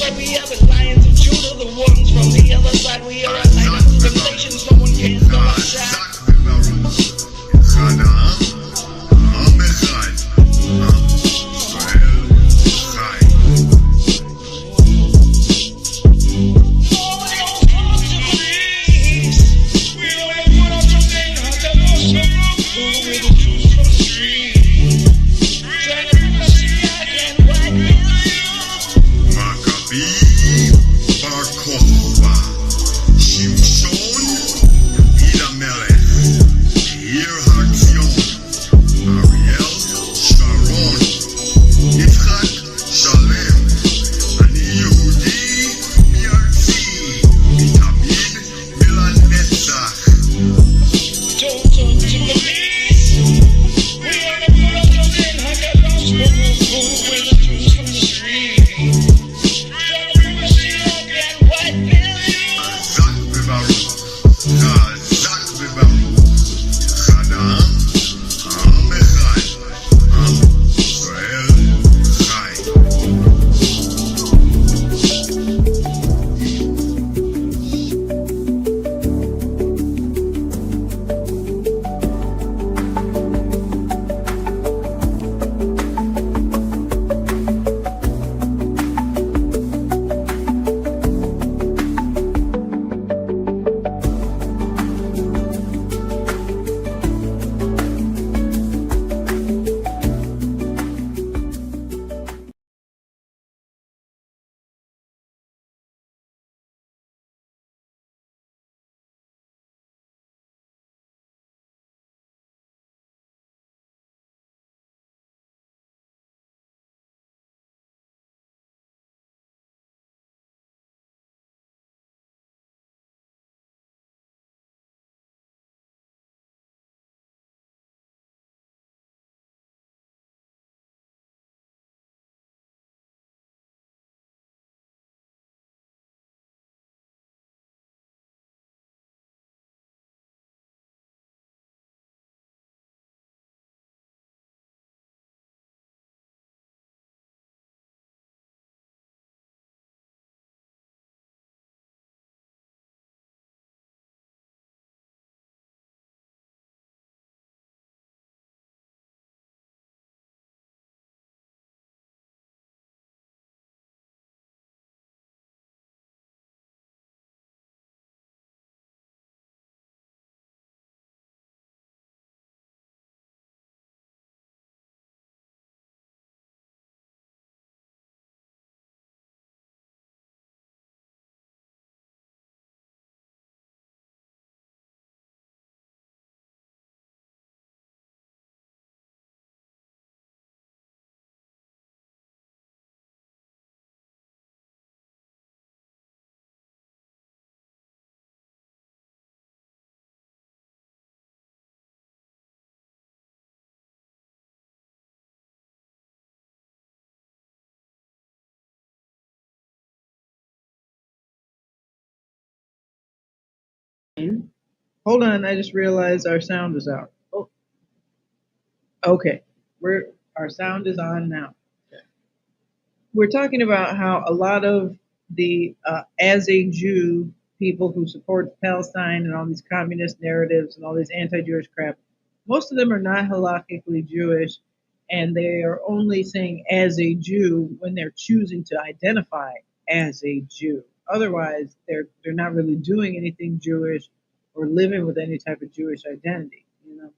why we are the lions of Judah, the ones from the other side. We are a line of temptations, no one can stop our shine. Hold on, I just realized our sound is out. Oh, okay. Our sound is on now. We're talking about how a lot of the as a Jew people who support Palestine and all these communist narratives and all this anti-Jewish crap, most of them are not halakhically Jewish, and they are only saying as a Jew when they're choosing to identify as a Jew. Otherwise, they're not really doing anything Jewish or living with any type of Jewish identity. You know.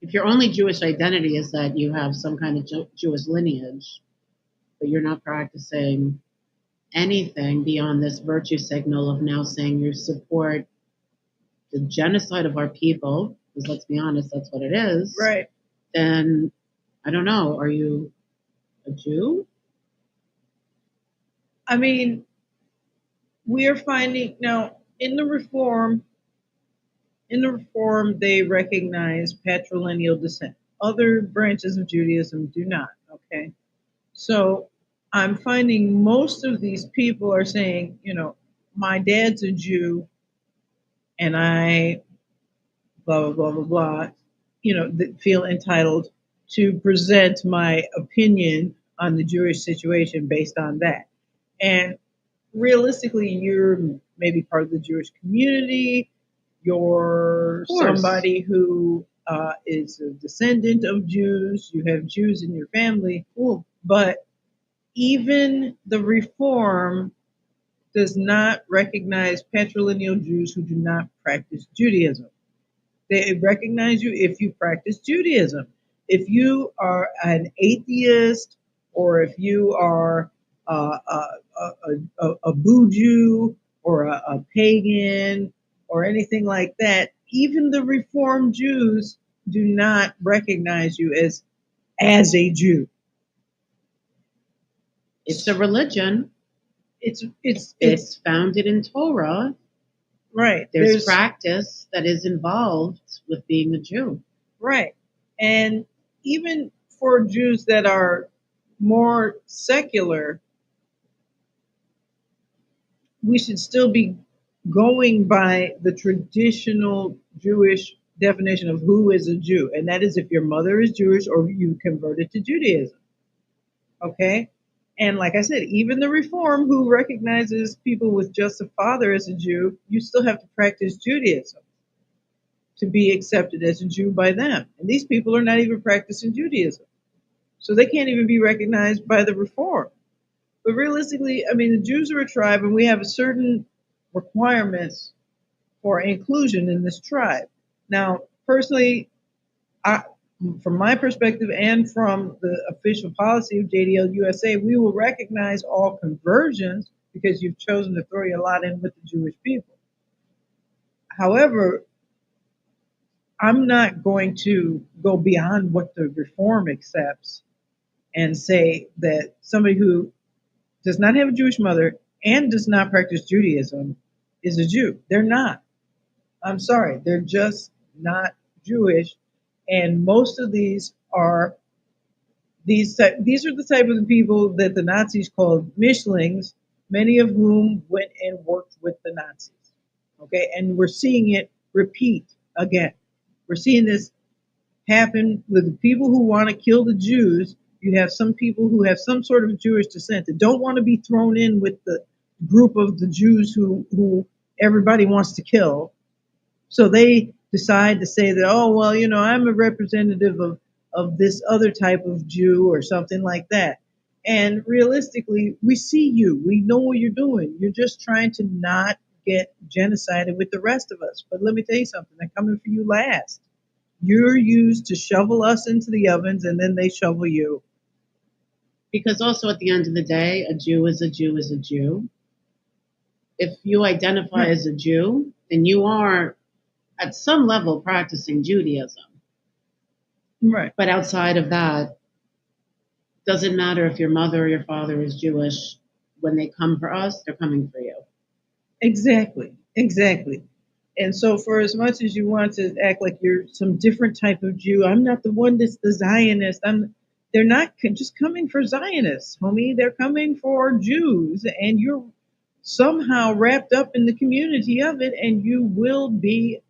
If your only Jewish identity is that you have some kind of Jewish lineage, but you're not practicing anything beyond this virtue signal of now saying you support the genocide of our people, because let's be honest, that's what it is, Right. then I don't know, are you a Jew? I mean, we are finding now in the reform, they recognize patrilineal descent. Other branches of Judaism do not. Okay, so I'm finding most of these people are saying, my dad's a Jew, and I blah blah blah blah blah. That feel entitled to present my opinion on the Jewish situation based on that. And realistically, you're maybe part of the Jewish community. You're Of course. somebody who is a descendant of Jews. You have Jews in your family. Cool. But even the Reform does not recognize patrilineal Jews who do not practice Judaism. They recognize you if you practice Judaism. If you are an atheist or if you are a Buju or a pagan or anything like that, even the Reformed Jews do not recognize you as a Jew. It's a religion. It's It's founded in Torah. right. There's practice that is involved with being a Jew. Right. And even for Jews that are more secular, we should still be going by the traditional Jewish definition of who is a Jew. And that is if your mother is Jewish or you converted to Judaism. Okay? And like I said, even the Reform, who recognizes people with just a father as a Jew, you still have to practice Judaism to be accepted as a Jew by them. And these people are not even practicing Judaism. So they can't even be recognized by the Reform. But realistically, I mean, the Jews are a tribe, and we have certain requirements for inclusion in this tribe. Now, personally, I, from my perspective and from the official policy of JDL USA, we will recognize all conversions because you've chosen to throw your lot in with the Jewish people. However, I'm not going to go beyond what the Reform accepts and say that somebody who does not have a Jewish mother and does not practice Judaism is a Jew. They're not. I'm sorry. They're just not Jewish. And most of these are the type of people that the Nazis called Mischlings, many of whom went and worked with the Nazis. Okay, and we're seeing it repeat again. We're seeing this happen with the people who want to kill the Jews. You have some people who have some sort of Jewish descent that don't want to be thrown in with the group of the Jews who everybody wants to kill. So they decide to say that, oh, well, I'm a representative of this other type of Jew or something like that. And realistically, we see you. We know what you're doing. You're just trying to not get genocided with the rest of us. But let me tell you something, they're coming for you last. You're used to shovel us into the ovens and then they shovel you. Because also at the end of the day, a Jew is a Jew is a Jew. If you identify as a Jew, then you are at some level practicing Judaism. Right. But outside of that, doesn't matter if your mother or your father is Jewish. When they come for us, they're coming for you. Exactly. Exactly. And so, for as much as you want to act like you're some different type of Jew, I'm not the one that's the Zionist. They're not just coming for Zionists, homie. They're coming for Jews, and you're somehow wrapped up in the community of it, and you will be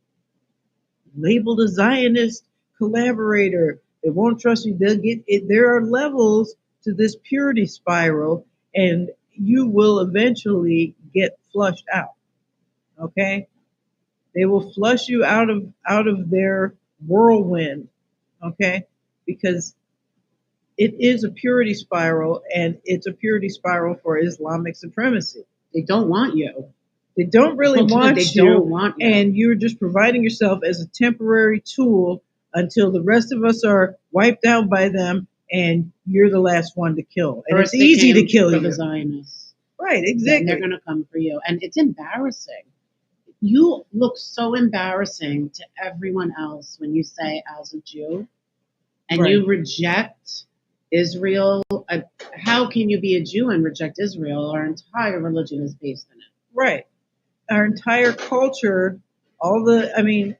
labeled a Zionist collaborator. They won't trust you. They'll get it. There are levels to this purity spiral, and you will eventually get flushed out. Okay? They will flush you out of their whirlwind, okay? Because it is a purity spiral, and it's a purity spiral for Islamic supremacy. They don't want you. They don't really want They you, don't want you. and you're just providing yourself as a temporary tool until the rest of us are wiped out by them, and you're the last one to kill. And First it's easy to came kill for you. the Zionists. Right, Then exactly. they're going to come for you. And it's embarrassing. You look so embarrassing to everyone else when you say as a Jew and Right. you reject Israel. How can you be a Jew and reject Israel? Our entire religion is based in it. Right. Our entire culture, I mean,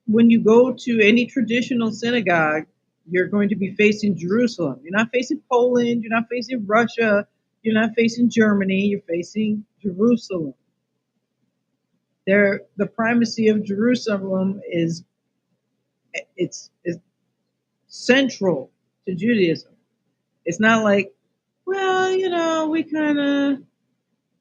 when you go to any traditional synagogue, you're going to be facing Jerusalem. You're not facing Poland, you're not facing Russia, you're not facing Germany, you're facing Jerusalem. The primacy of Jerusalem is central to Judaism. It's not like, well, we kind of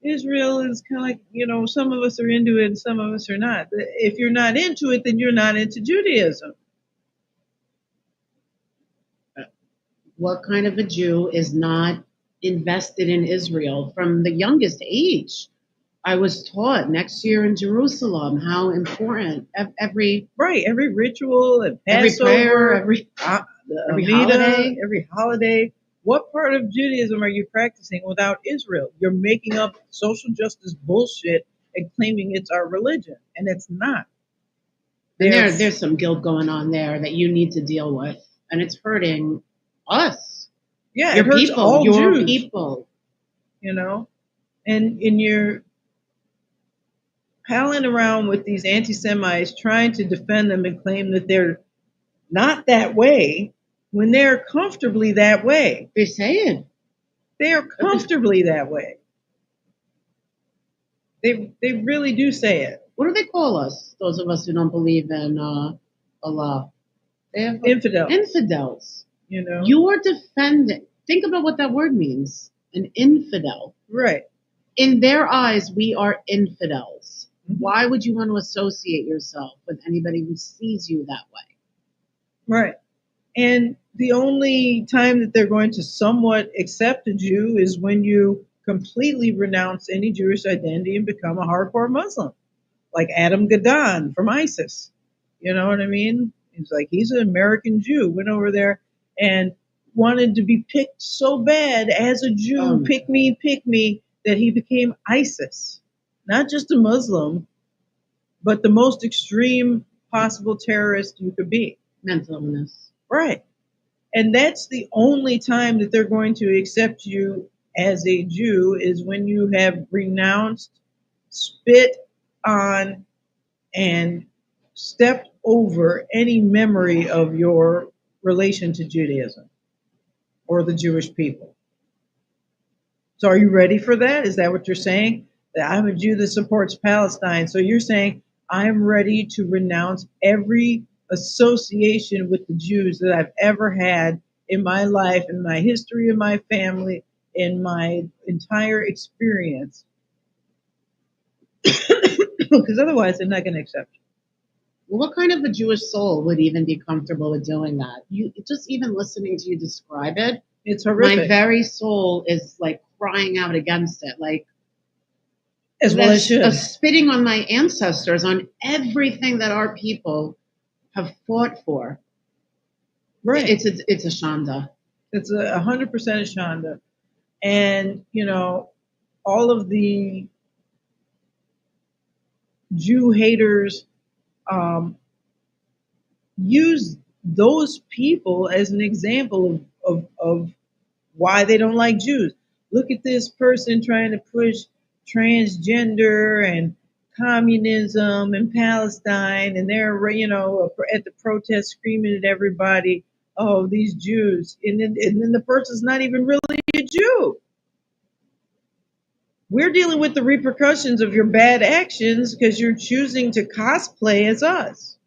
Israel is kind of like, some of us are into it and some of us are not. If you're not into it, then you're not into Judaism. What kind of a Jew is not invested in Israel from the youngest age? I was taught next year in Jerusalem how important every Right, every ritual and every prayer, Passover, every the every Amida, holiday. every holiday. What part of Judaism are you practicing without Israel? You're making up social justice bullshit and claiming it's our religion, and it's not. And They're, there's some guilt going on there that you need to deal with, and it's hurting us, yeah, it your hurts people, all your Jews, people. and you're palling around with these anti-Semites trying to defend them and claim that they're not that way when they're comfortably that way. They say it. They are comfortably that way. They really do say it. What do they call us? Those of us who don't believe in Allah. They have Infidel. infidels. You You are defending. Think about what that word means. An infidel. Right. In their eyes, we are infidels. Mhm. Why would you want to associate yourself with anybody who sees you that way? Right. And the only time that they're going to somewhat accept a Jew is when you completely renounce any Jewish identity and become a hardcore Muslim, like Adam Gadon from ISIS. You know what I mean? He's an American Jew, went over there and wanted to be picked so bad as a Jew, pick me, that he became ISIS. Not just a Muslim, but the most extreme possible terrorist you could be. Mental illness. Right. And that's the only time that they're going to accept you as a Jew is when you have renounced, spit on, and stepped over any memory of your relation to Judaism or the Jewish people. So are you ready for that? Is that what you're saying? That I'm a Jew that supports Palestine. So you're saying I'm ready to renounce every association with the Jews that I've ever had in my life, in my history, in my family, in my entire experience. Because otherwise they're not going to accept you. What kind of a Jewish soul would even be comfortable with doing that? You just even listening to you describe it, It's horrific. my very soul is like crying out against it, like As well as should. spitting on my ancestors, on everything that our people have fought for. Right. It's a shanda. It's 100% a shanda. And, all of the Jew haters use those people as an example of why they don't like Jews. Look at this person trying to push transgender and communism in Palestine, and they're at the protest screaming at everybody, "Oh, these Jews!" And then the person's not even really a Jew. We're dealing with the repercussions of your bad actions because you're choosing to cosplay as us.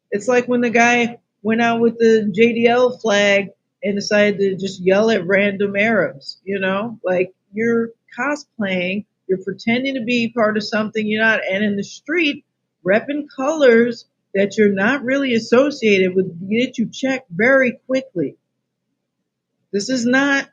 It's like when the guy went out with the JDL flag and decided to just yell at random Arabs, like you're cosplaying, you're pretending to be part of something you're not, and in the street, repping colors that you're not really associated with, get you checked very quickly. This is not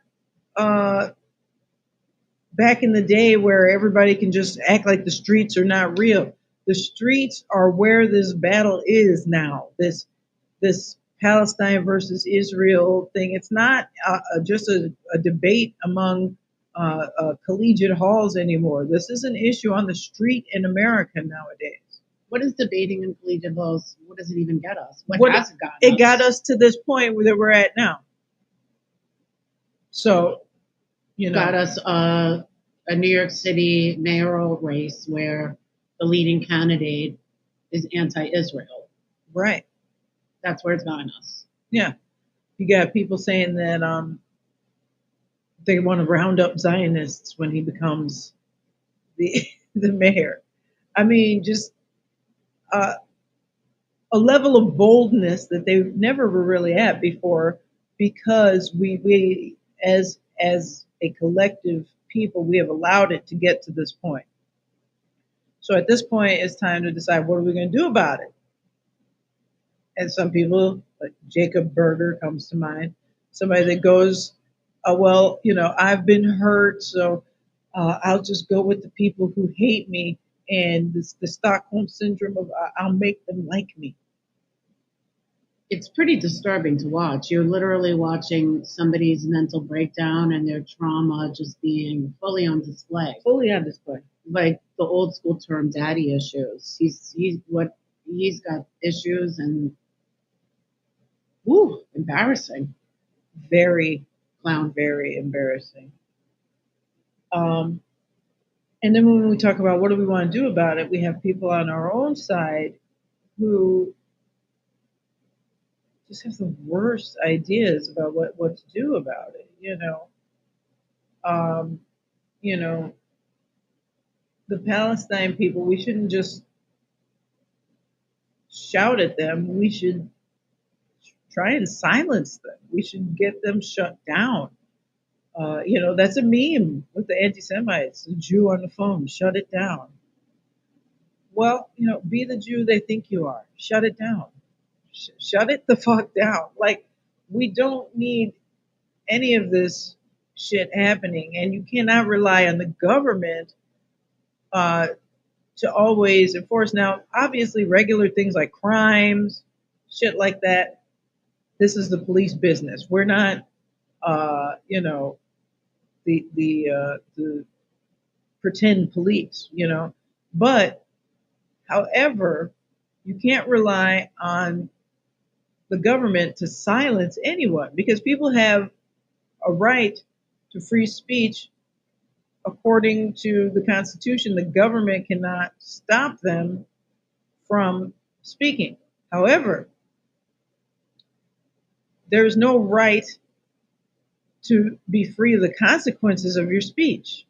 back in the day where everybody can just act like the streets are not real. The streets are where this battle is now. This Palestine versus Israel thing. It's not just a debate among collegiate halls anymore. This is an issue on the street in America nowadays. What is debating in collegiate halls? What does it even get us? What has it gotten it us? got us to this point where we're at now. So, got us a New York City mayoral race where the leading candidate is anti-Israel. Right. That's where it's gotten us. Yeah. You got people saying that they want to round up Zionists when he becomes the the mayor. I mean, just a level of boldness that they never were really at before, because we as a collective people, we have allowed it to get to this point. So at this point, it's time to decide what are we going to do about it. And some people, like Jacob Berger comes to mind, somebody that goes, well, I've been hurt, so I'll just go with the people who hate me, and this, the Stockholm syndrome of I'll make them like me. It's pretty disturbing to watch. You're literally watching somebody's mental breakdown and their trauma just being fully on display. Fully on display. Like the old school term daddy issues. He's got issues and embarrassing. Very Clown. very embarrassing. Um, and then when we talk about what do we want to do about it, we have people on our own side who just have the worst ideas about what to do about it. Um, you know, the Palestine people, we shouldn't just shout at them. We should try and silence them. We should get them shut down. That's a meme with the anti-Semites. The Jew on the phone, shut it down. Well, be the Jew they think you are. Shut it down. Shut it the fuck down. Like, we don't need any of this shit happening, and you cannot rely on the government uh, to always enforce. Now, obviously, regular things like crimes, shit like that, this is the police business. We're not, the pretend police, But, however, you can't rely on the government to silence anyone because people have a right to free speech according to the Constitution. The government cannot stop them from speaking. However, there is no right to be free of the consequences of your speech.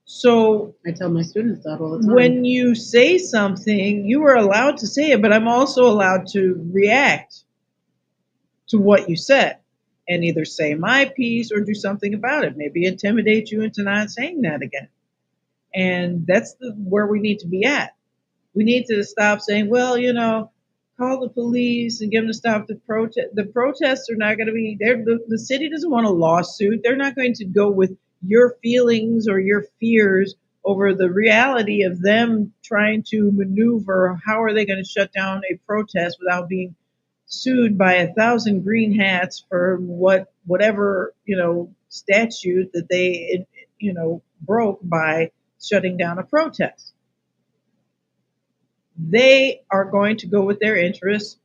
So I tell my students that all the time. when you say something, you are allowed to say it, but I'm also allowed to react to what you said and either say my piece or do something about it. Maybe intimidate you into not saying that again. And that's where we need to be at. We need to stop saying, well, call the police and get them to stop the protest. The protests are not going to be there. The city doesn't want a lawsuit. They're not going to go with your feelings or your fears over the reality of them trying to maneuver. How are they going to shut down a protest without being sued by 1,000 green hats for whatever statute that they broke by shutting down a protest? They are going to go with their interests,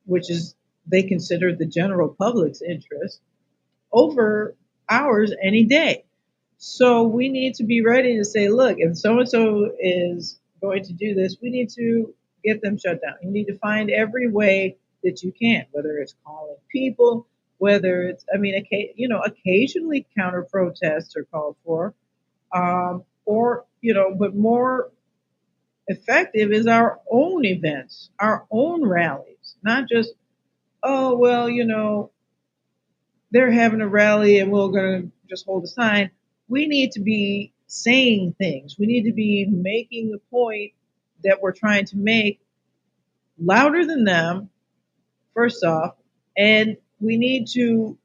which is they consider the general public's interest, over ours any day. So we need to be ready to say, look, if so and so is going to do this, we need to get them shut down. You need to find every way that you can, whether it's calling people, whether it's, occasionally counter protests are called for, but more effective is our own events, our own rallies, not just, oh, well, they're having a rally and we're going to just hold a sign. We need to be saying things. We need to be making the point that we're trying to make louder than them, first off, and we need to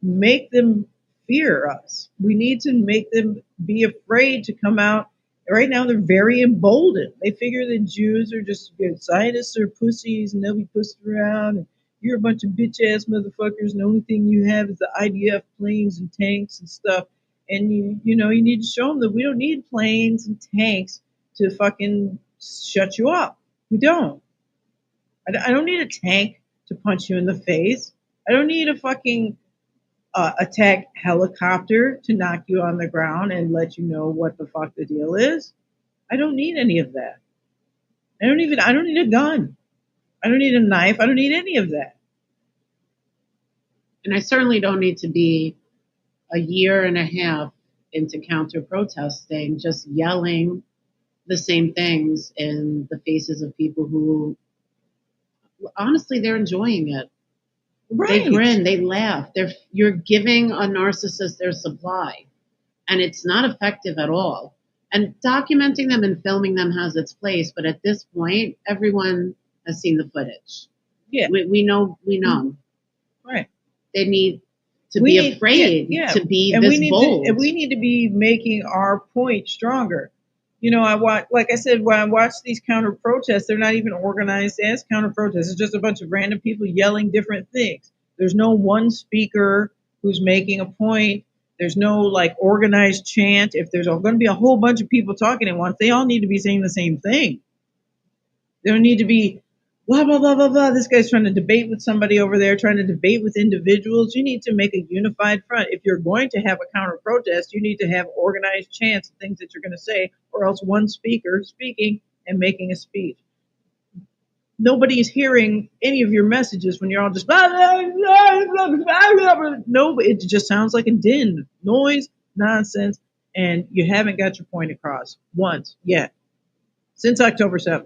make them fear us. We need to make them be afraid to come out. Right now, they're very emboldened. They figure that Jews are just Zionists or pussies, and they'll be pussed around. And you're a bunch of bitch ass motherfuckers, and the only thing you have is the IDF planes and tanks and stuff. And you need to show them that we don't need planes and tanks to fucking shut you up. We don't. I don't need a tank to punch you in the face. I don't need a fucking attack helicopter to knock you on the ground and let you know what the fuck the deal is. I don't need any of that. I don't need a gun. I don't need a knife. I don't need any of that. And I certainly don't need to be a year and a half into counter protesting, just yelling the same things in the faces of people who honestly they're enjoying it. Right. They grin, they laugh. You're giving a narcissist their supply, and it's not effective at all. And documenting them and filming them has its place, but at this point, everyone has seen the footage. Yeah. We know. Right. They need to We be need- afraid yeah, to be and this we need bold. and we need to be making our point stronger. You know, like I said, when I watch these counter protests, they're not even organized as counter protests. It's just a bunch of random people yelling different things. There's no one speaker who's making a point. There's no like organized chant. If there's going to be a whole bunch of people talking at once, they all need to be saying the same thing. They don't need to be blah blah blah blah blah. This guy's trying to debate with somebody over there, trying to debate with individuals. You need to make a unified front. If you're going to have a counter protest, you need to have organized chants of things that you're going to say, or else one speaker speaking and making a speech. Nobody's hearing any of your messages when you're all just blah, blah, blah, blah, blah, blah. No, it just sounds like a din, noise, nonsense, and you haven't got your point across once yet since October 7th.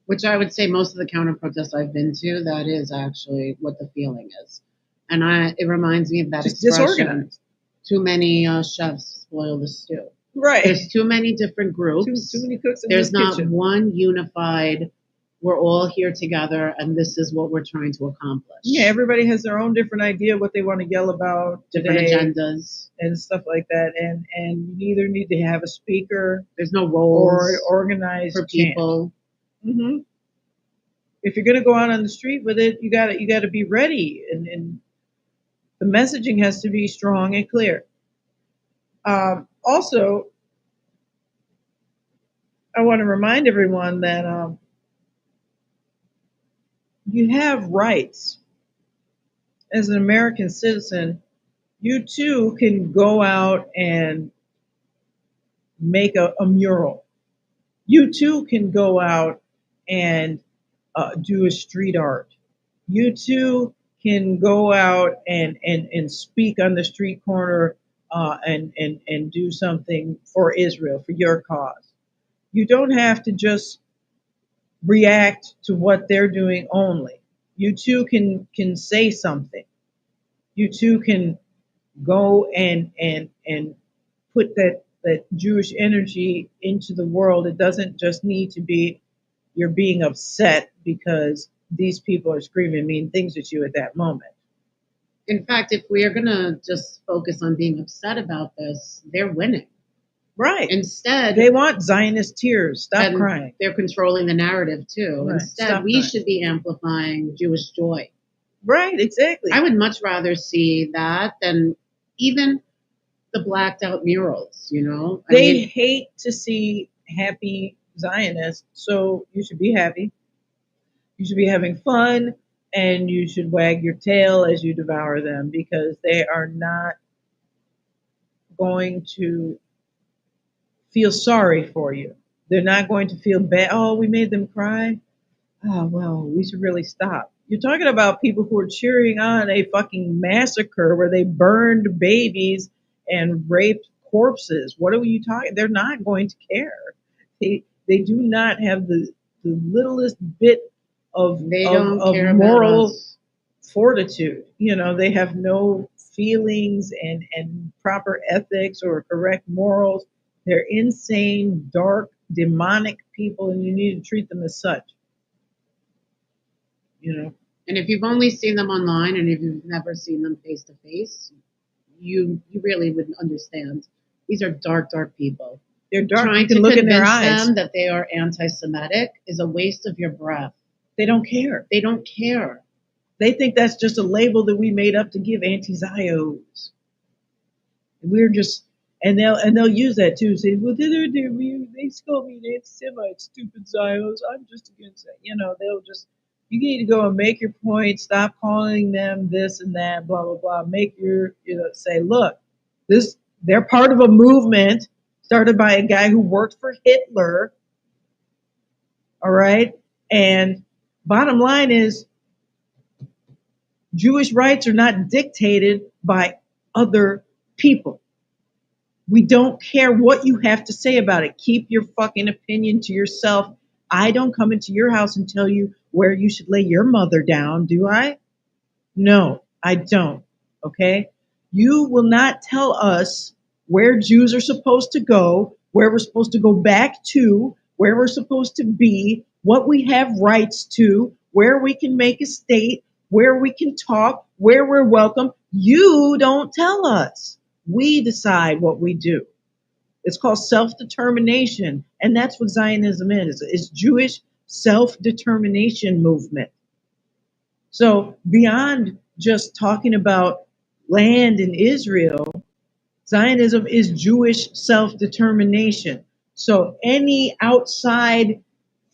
Which I would say most of the counter protests I've been to, that is actually what the feeling is. And it reminds me of that Just expression, disorganized. too many chefs spoil the stew. Right. There's too many different groups. Too many cooks in There's this not kitchen. one unified, we're all here together and this is what we're trying to accomplish. Yeah, everybody has their own different idea of what they want to yell about Different today agendas. and stuff like that. And you either need to have a speaker There's no roles or organized for people. Mm-hmm. If you're going to go out on the street with it, you got to be ready, and the messaging has to be strong and clear. Also, I want to remind everyone that you have rights as an American citizen. You too can go out and make a mural. You too can go out and do a street art. You too can go out and speak on the street corner and do something for Israel, for your cause. You don't have to just react to what they're doing only. You too can say something. You too can go and put that Jewish energy into the world. It doesn't just need to be you're being upset because these people are screaming mean things at you at that moment. In fact, if we are going to just focus on being upset about this, they're winning. Right. Instead, they want Zionist tears. Stop crying. They're controlling the narrative too. Right. Instead, we should be amplifying Jewish joy. Right, exactly. I would much rather see that than even the blacked out murals, you know? They hate to see happy Zionists, so you should be happy. You should be having fun, and you should wag your tail as you devour them, because they are not going to feel sorry for you. They're not going to feel bad. Oh, we made them cry. Oh, well, we should really stop. You're talking about people who are cheering on a fucking massacre where they burned babies and raped corpses. What are you talking? They're not going to care. They do not have the littlest bit of moral fortitude. You know, they have no feelings and proper ethics or correct morals. They're insane, dark, demonic people, and you need to treat them as such. You know. And if you've only seen them online and if you've never seen them face to face, you really wouldn't understand. These are dark, dark people. They're dark. Trying to look in their convince eyes. them that they are anti-Semitic is a waste of your breath. They don't care. They don't care. They think that's just a label that we made up to give anti-Zios. We're just, and they'll use that too. Say, well, they call me an anti-Semite, stupid Zios. I'm just against that. You know, they'll just. You need to go and make your point. Stop calling them this and that, blah blah blah. Make your, say, look, they're part of a movement started by a guy who worked for Hitler. All right, and bottom line is, Jewish rights are not dictated by other people. We don't care what you have to say about it. Keep your fucking opinion to yourself. I don't come into your house and tell you where you should lay your mother down, do I? No, I don't. Okay? You will not tell us where Jews are supposed to go, where we're supposed to go back to, where we're supposed to be, what we have rights to, where we can make a state, where we can talk, where we're welcome. You don't tell us. We decide what we do. It's called self-determination, and that's what Zionism is. It's Jewish self-determination movement. So beyond just talking about land in Israel, Zionism is Jewish self-determination. So any outside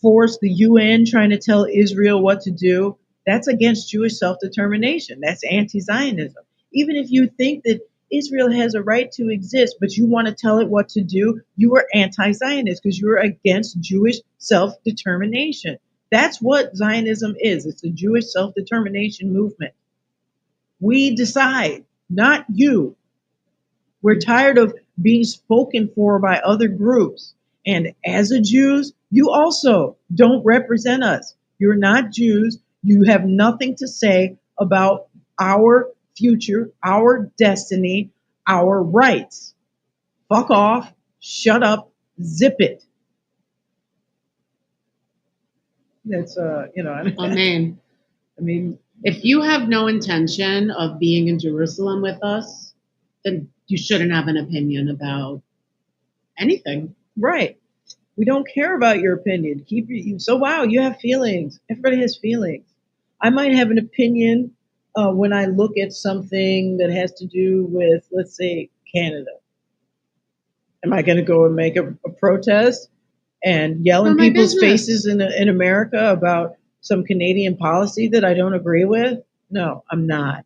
force, the UN trying to tell Israel what to do, that's against Jewish self-determination. That's anti-Zionism. Even if you think that Israel has a right to exist, but you want to tell it what to do, you are anti-Zionist because you're against Jewish self-determination. That's what Zionism is. It's a Jewish self-determination movement. We decide, not you. We're tired of being spoken for by other groups. And as a Jews, you also don't represent us. You're not Jews. You have nothing to say about our future, our destiny, our rights. Fuck off, shut up, zip it. That's Amen. I mean, If you have no intention of being in Jerusalem with us, then you shouldn't have an opinion about anything. right. We don't care about your opinion. So wow, you have feelings. Everybody has feelings. I might have an opinion when I look at something that has to do with, let's say, Canada. Am I going to go and make a protest and yell For in my people's business. faces in America about some Canadian policy that I don't agree with? No, I'm not.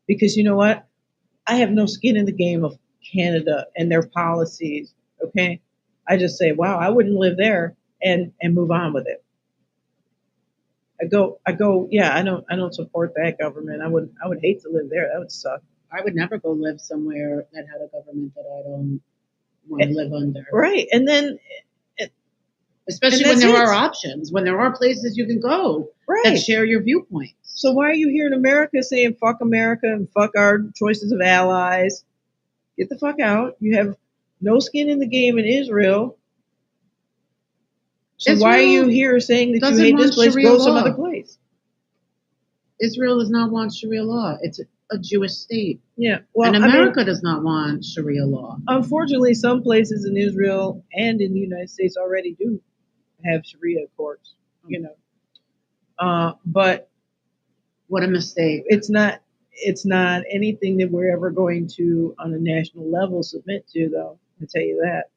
Because you know what? I have no skin in the game of Canada and their policies. Okay, I just say, wow, I wouldn't live there, and move on with it. I go. Yeah, I don't support that government. I would hate to live there. That would suck. I would never go live somewhere that had a government that I don't want to live under. Right, and then Especially and when that's there it. are options, when there are places you can go that Right. share your viewpoints. So why are you here in America saying fuck America and fuck our choices of allies? Get the fuck out. You have no skin in the game in Israel. So why are you Israel here saying that you doesn't hate this want place? Sharia Go some law. other place. Israel does not want Sharia law. It's a Jewish state. Yeah. Well, And I mean, America does not want Sharia law. unfortunately, some places in Israel and in the United States already do have Sharia courts. You know, but What a mistake. it's not anything that we're ever going to, on a national level, submit to, though. I tell you that.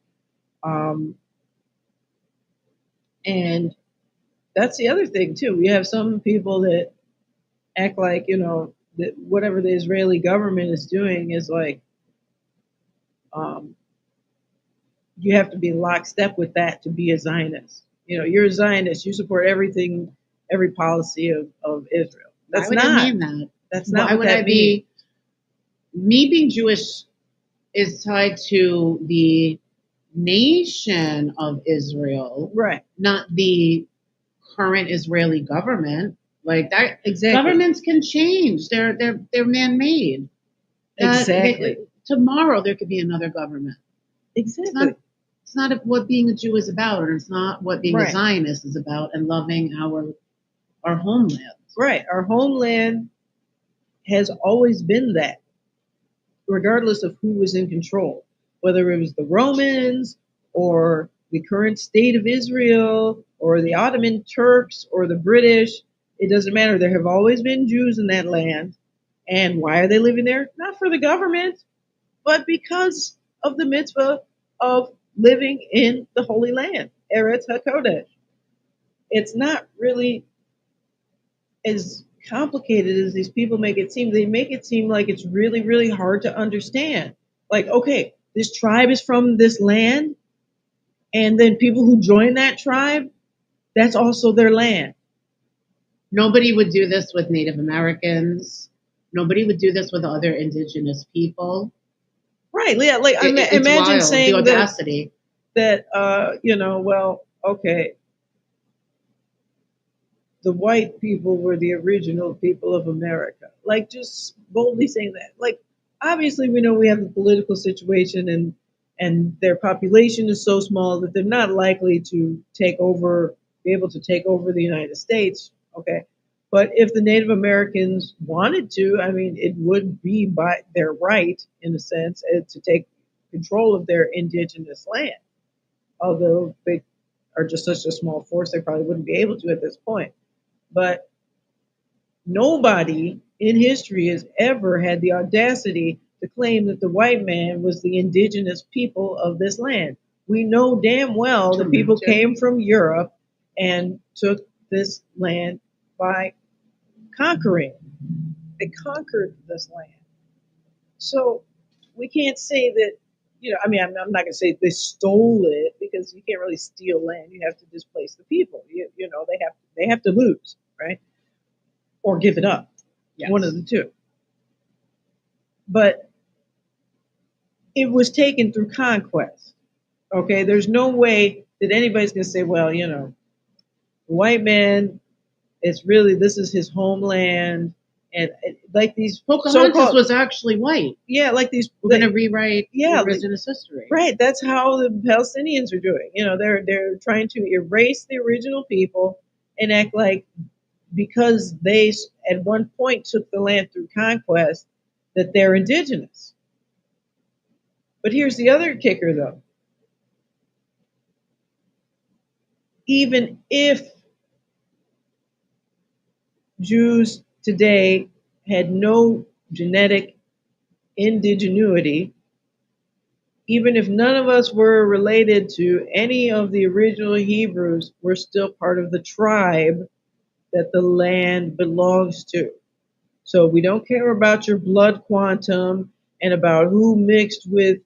And that's the other thing too. We have some people that act like, that whatever the Israeli government is doing is like, um, you have to be lockstep with that to be a Zionist. You're a Zionist. You support everything, every policy of Israel. Why would I mean that? That's not Why what would that I means. be? Me being Jewish is tied to the nation of Israel, Right. not the current Israeli government. Like that, Exactly. governments can change. They're man-made. Exactly. Tomorrow there could be another government. Exactly. It's not what being a Jew is about, and it's not what being a Right. Zionist is about, and loving our homeland. Right. Our homeland has always been that, regardless of who was in control, whether it was the Romans or the current state of Israel or the Ottoman Turks or the British. It doesn't matter. There have always been Jews in that land. And why are they living there? Not for the government, but because of the mitzvah of living in the Holy Land, Eretz HaKodesh. It's not really as complicated as these people make it seem. They make it seem like it's really, really hard to understand. Like, okay, this tribe is from this land, and then people who join that tribe, that's also their land. Nobody would do this with Native Americans. Nobody would do this with other indigenous people. Right. Yeah. Like, It's imagine wild, saying the audacity. well, okay, the white people were the original people of America. Like just boldly saying that. Like obviously we know we have the political situation and their population is so small that they're not likely to be able to take over the United States. Okay. But if the Native Americans wanted to, I mean, it would be by their right, in a sense, to take control of their indigenous land. Although they are just such a small force, they probably wouldn't be able to at this point. But nobody in history has ever had the audacity to claim that the white man was the indigenous people of this land. We know damn well that people came from Europe and took this land by conquering. They conquered this land. So we can't say that, I mean, I'm not going to say they stole it because you can't really steal land. You have to displace the people. They have to lose, right? Or give it up. Yes. One of the two. But it was taken through conquest. Okay, there's no way that anybody's going to say, well, the white man, this is his homeland, and like these Pocahontas was actually white. Yeah, like these. We're going to rewrite revisionist history. Right, that's how the Palestinians are doing. They're trying to erase the original people and act like because they at one point took the land through conquest that they're indigenous. But here's the other kicker, though. Even if Jews today had no genetic indigenuity, even if none of us were related to any of the original Hebrews, we're still part of the tribe that the land belongs to. So we don't care about your blood quantum and about who mixed with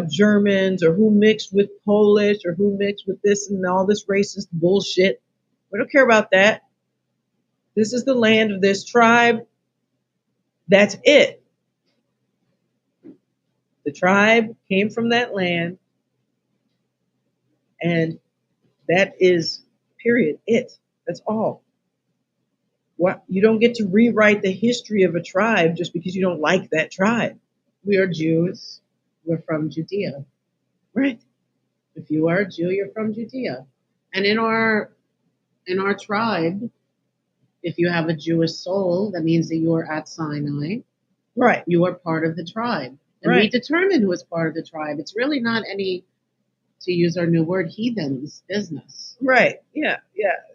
Germans or who mixed with Polish or who mixed with this and all this racist bullshit. We don't care about that. This is the land of this tribe. That's it. The tribe came from that land, and that is, period, it. That's all. What, you don't get to rewrite the history of a tribe just because you don't like that tribe. We are Jews. We're from Judea. Right. If you are a Jew, you're from Judea. And in our tribe, if you have a Jewish soul, that means that you are at Sinai. Right. You are part of the tribe. And we determine who is part of the tribe. It's really not any, to use our new word, heathens business. Right. Yeah,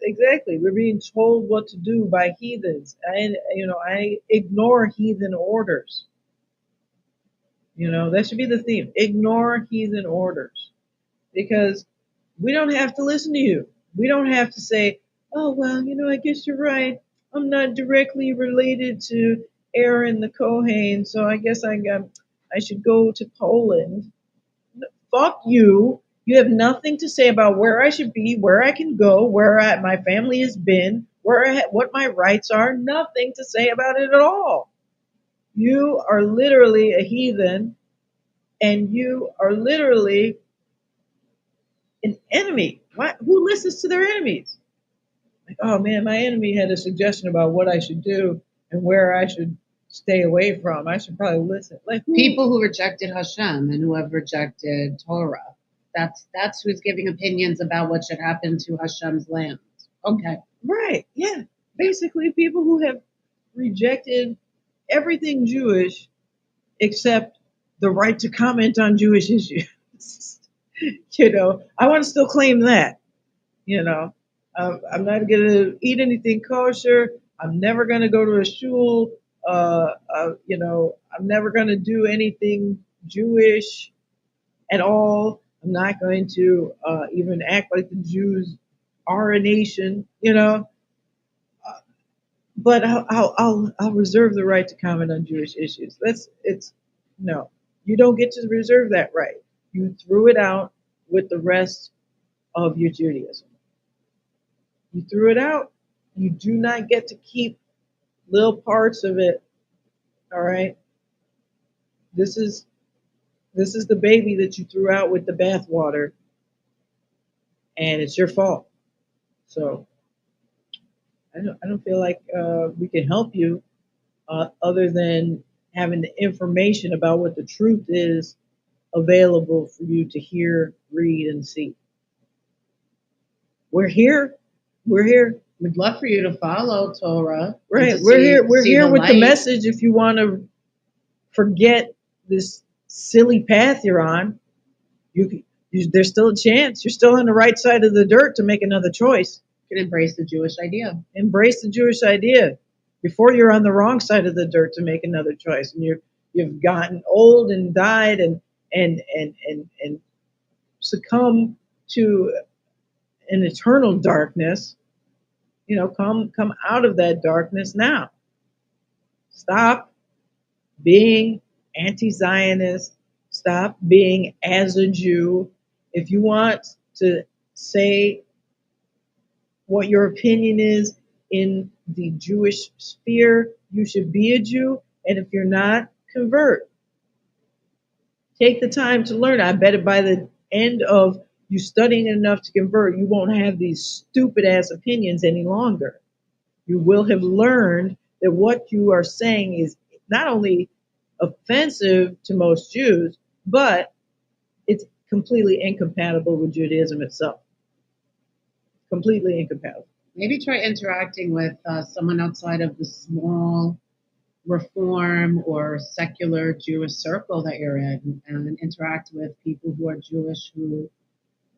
exactly. We're being told what to do by heathens. I ignore heathen orders. That should be the theme. Ignore heathen orders. Because we don't have to listen to you. We don't have to say, oh, well, I guess you're right. I'm not directly related to Aaron the Kohen, so I guess I should go to Poland. Fuck you. You have nothing to say about where I should be, where I can go, my family has been, what my rights are. Nothing to say about it at all. You are literally a heathen, and you are literally an enemy. Who listens to their enemies? Like, oh man, my enemy had a suggestion about what I should do and where I should stay away from. I should probably listen. Like people who rejected Hashem and who have rejected Torah. That's who's giving opinions about what should happen to Hashem's land. Okay. Right. Yeah. Basically, people who have rejected everything Jewish except the right to comment on Jewish issues. I want to still claim that. I'm not going to eat anything kosher. I'm never going to go to a shul. I'm never going to do anything Jewish at all. I'm not going to even act like the Jews are a nation. But I'll reserve the right to comment on Jewish issues. No, you don't get to reserve that right. You threw it out with the rest of your Judaism. You threw it out. You do not get to keep little parts of it. All right. This is the baby that you threw out with the bathwater, and it's your fault. So I don't feel like we can help you other than having the information about what the truth is available for you to hear, read, and see. We're here. We're here. We'd love for you to follow Torah and Right. to We're here. We're see here the with the light. message. If you want to forget this silly path you're on, there's still a chance. You're still on the right side of the dirt to make another choice. You can embrace the Jewish idea. Embrace the Jewish idea before you're on the wrong side of the dirt to make another choice, and you've gotten old and died and succumb to an eternal darkness. Come out of that darkness now. Stop being anti-Zionist. Stop being as a Jew. If you want to say what your opinion is in the Jewish sphere, you should be a Jew. And if you're not, convert. Take the time to learn. I bet by the end of you studying enough to convert, you won't have these stupid ass opinions any longer. You will have learned that what you are saying is not only offensive to most Jews, but it's completely incompatible with Judaism itself. Completely incompatible. Maybe try interacting with someone outside of the small reform or secular Jewish circle that you're in, and interact with people who are Jewish who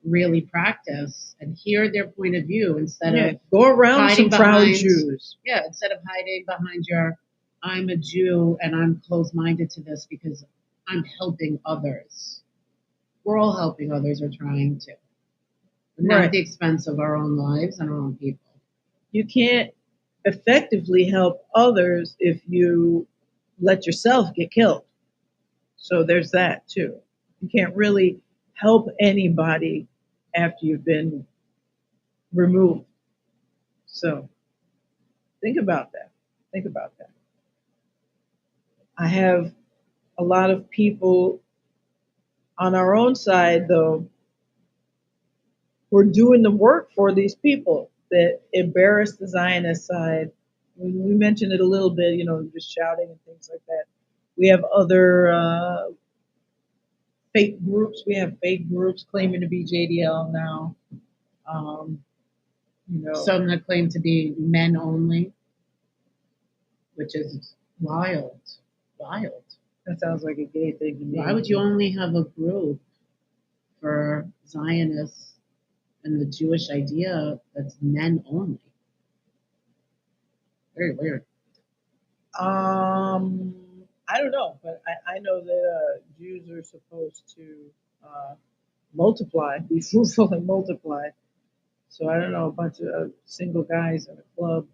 really practice and hear their point of view instead of go around hiding some proud behind Jews. Yeah, instead of hiding behind your I'm a Jew and I'm closed-minded to this because I'm helping others. We're all helping others or trying to. But not at the expense of our own lives and our own people. You can't effectively help others if you let yourself get killed. So there's that too. You can't really help anybody after you've been removed. So think about that. Think about that. I have a lot of people on our own side, though, who are doing the work for these people that embarrass the Zionist side. We mentioned it a little bit, just shouting and things like that. We have other fake groups. We have fake groups claiming to be JDL now. Some that claim to be men only, which is wild. Wild. That sounds like a gay thing to me. Why would you only have a group for Zionists and the Jewish idea that's men only? Very weird. I don't know, but I know that Jews are supposed to multiply, be fruitful and multiply. So I don't know, a bunch of single guys in a club.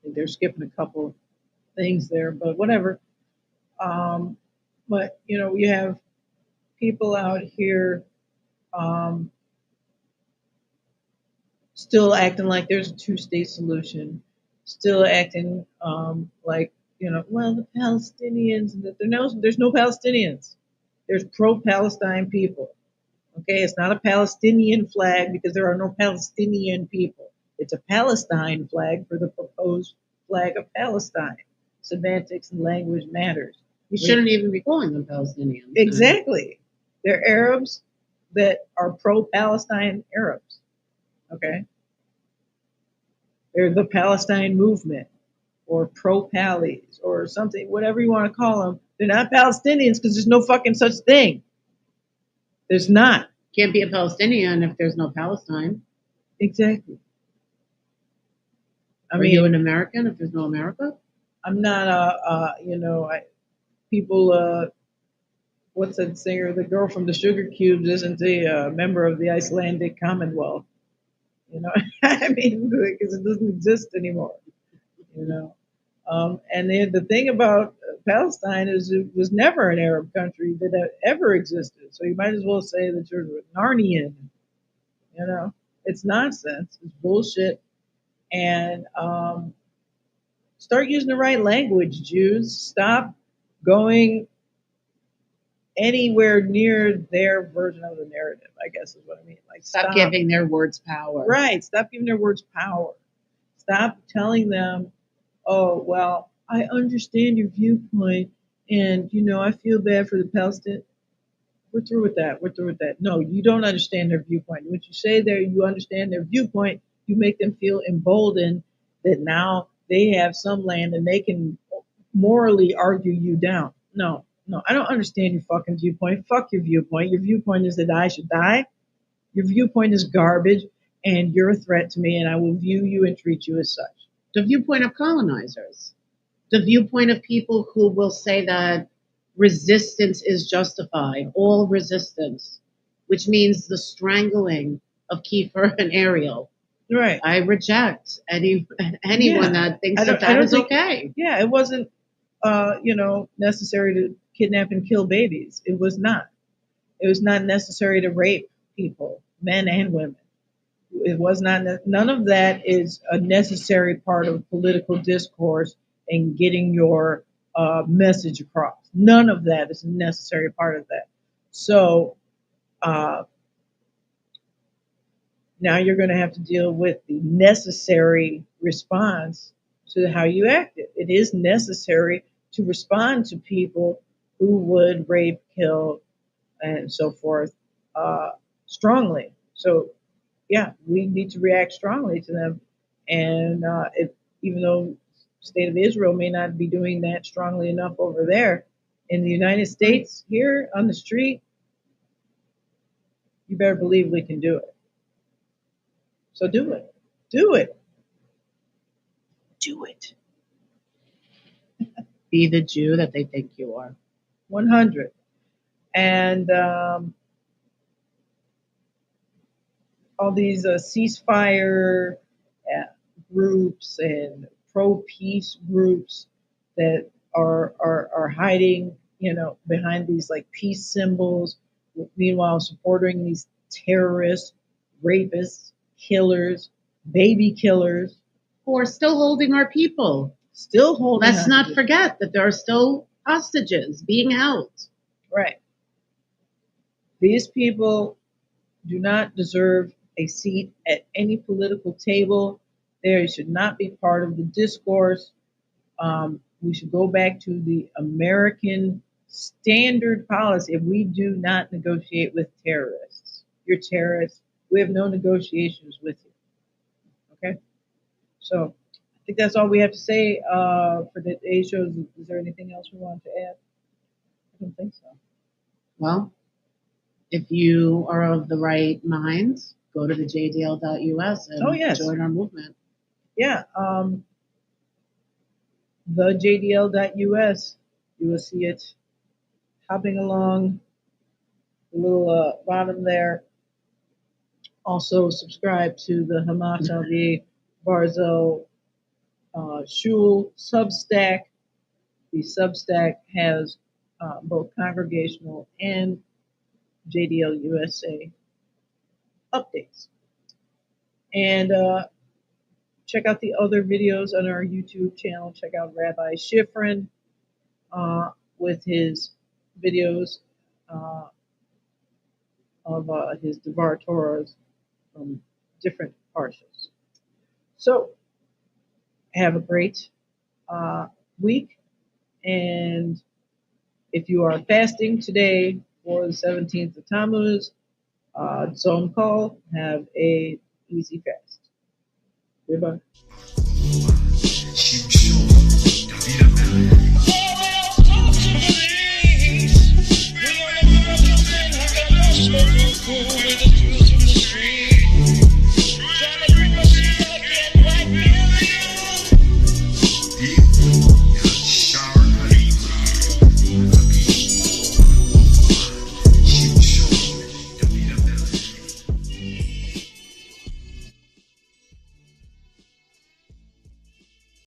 They're skipping a couple things there, but whatever. But we have people out here still acting like there's a two-state solution, still acting like well, the Palestinians. There's no Palestinians. There's pro-Palestine people. Okay, it's not a Palestinian flag because there are no Palestinian people. It's a Palestine flag for the proposed flag of Palestine. Semantics and language matters. You shouldn't even be calling them Palestinians. Exactly. They're Arabs that are pro-Palestine Arabs. Okay? They're the Palestine movement or pro-Pallies or something, whatever you want to call them. They're not Palestinians because there's no fucking such thing. There's not. Can't be a Palestinian if there's no Palestine. Exactly. Are you an American if there's no America? I'm not people, what's that singer? The girl from the Sugar Cubes isn't a member of the Icelandic Commonwealth. I mean, because it doesn't exist anymore. And the thing about Palestine is it was never an Arab country that ever existed. So you might as well say that you're Narnian. It's nonsense. It's bullshit. And start using the right language, Jews. Stop going anywhere near their version of the narrative, I guess is what I mean. Like, Stop giving their words power. Right. Stop giving their words power. Stop telling them, oh, well, I understand your viewpoint, and, I feel bad for the Palestinians. We're through with that. We're through with that. No, you don't understand their viewpoint. What you say there, you understand their viewpoint, you make them feel emboldened that now they have some land and they can morally argue you down. No, no, I don't understand your fucking viewpoint. Fuck your viewpoint. Your viewpoint is that I should die. Your viewpoint is garbage, and you're a threat to me, and I will view you and treat you as such. The viewpoint of colonizers, the viewpoint of people who will say that resistance is justified, all resistance, which means the strangling of Kiefer and Ariel. Right. I reject anyone that thinks that is okay. Yeah, it wasn't, necessary to kidnap and kill babies. It was not. It was not necessary to rape people, men and women. It was not. None of that is a necessary part of political discourse and getting your message across. None of that is a necessary part of that. So now you're going to have to deal with the necessary response to how you acted. It is necessary to respond to people who would rape, kill, and so forth strongly. So, yeah, we need to react strongly to them. And even though the state of Israel may not be doing that strongly enough over there, in the United States, here on the street, you better believe we can do it. So do it. Do it. Do it. Be the Jew that they think you are. 100. And all these ceasefire groups and pro-peace groups that are hiding, behind these like peace symbols, meanwhile supporting these terrorists, rapists, killers, baby killers, who are still holding our people. Still holding. Let's not forget that there are still hostages being held. Right. These people do not deserve a seat at any political table. They should not be part of the discourse. We should go back to the American standard policy. We do not negotiate with terrorists. You're terrorists. We have no negotiations with you. Okay? So I think that's all we have to say for today's show. Is there anything else we want to add? I don't think so. Well, if you are of the right mind, go to the jdl.us and join our movement. Yeah. The jdl.us, you will see it hopping along the little bottom there. Also subscribe to the Hamas Alvi Barzel Shul Substack. The Substack has both congregational and JDL USA updates. And check out the other videos on our YouTube channel. Check out Rabbi Schifrin with his videos of his Devar Torahs from different parshas. So, have a great week. And if you are fasting today for the 17th of Tammuz, Tzom Kol, have a easy fast. Goodbye.